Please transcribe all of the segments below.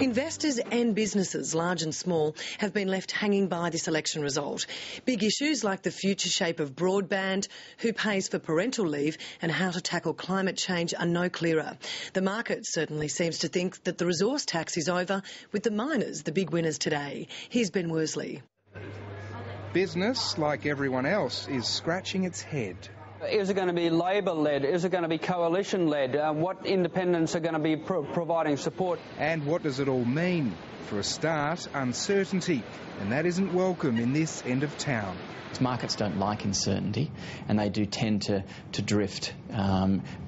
Investors and businesses, large and small, have been left hanging by this election result. Big issues like the future shape of broadband, who pays for parental leave and how to tackle climate change are no clearer. The market certainly seems to think that the resource tax is over, with the miners the big winners today. Here's Ben Worsley. Business, like everyone else, is scratching its head. Is it going to be Labor-led? Is it going to be coalition-led? What independents are going to be providing support? And what does it all mean? For a start, uncertainty, and that isn't welcome in this end of town. Markets don't like uncertainty, and they do tend to drift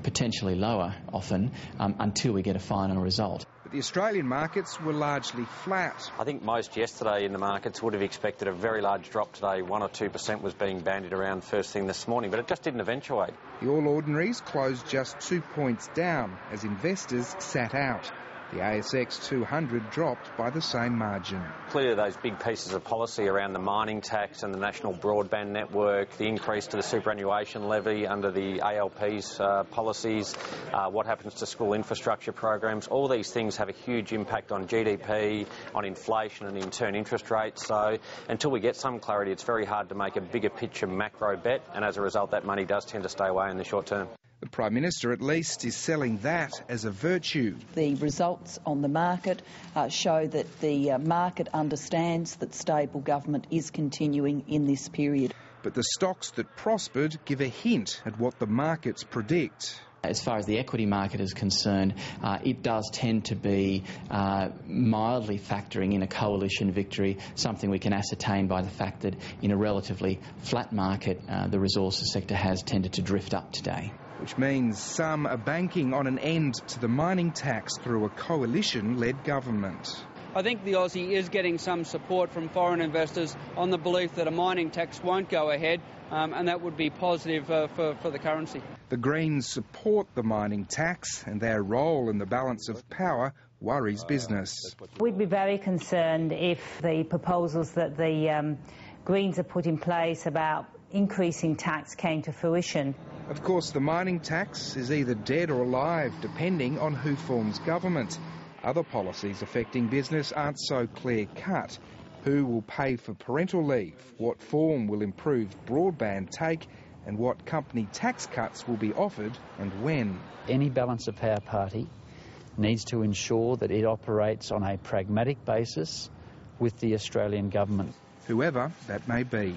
potentially lower often until we get a final result. But the Australian markets were largely flat. I think most yesterday in the markets would have expected a very large drop today. 1 or 2% was being bandied around first thing this morning, but it just didn't eventuate. The All Ordinaries closed just 2 points down as investors sat out. The ASX 200 dropped by the same margin. Clearly those big pieces of policy around the mining tax and the national broadband network, the increase to the superannuation levy under the ALP's policies, what happens to school infrastructure programs, all these things have a huge impact on GDP, on inflation and in turn interest rates. So until we get some clarity, it's very hard to make a bigger picture macro bet, and as a result that money does tend to stay away in the short term. The Prime Minister, at least, is selling that as a virtue. The results on the market show that the market understands that stable government is continuing in this period. But the stocks that prospered give a hint at what the markets predict. As far as the equity market is concerned, it does tend to be mildly factoring in a coalition victory, something we can ascertain by the fact that in a relatively flat market, the resources sector has tended to drift up today. Which means some are banking on an end to the mining tax through a coalition-led government. I think the Aussie is getting some support from foreign investors on the belief that a mining tax won't go ahead, and that would be positive for the currency. The Greens support the mining tax, and their role in the balance of power worries business. We'd be very concerned if the proposals that the Greens have put in place about increasing tax came to fruition. Of course, the mining tax is either dead or alive, depending on who forms government. Other policies affecting business aren't so clear-cut. Who will pay for parental leave? What form will improved broadband take? And what company tax cuts will be offered and when? Any balance of power party needs to ensure that it operates on a pragmatic basis with the Australian government. Whoever that may be.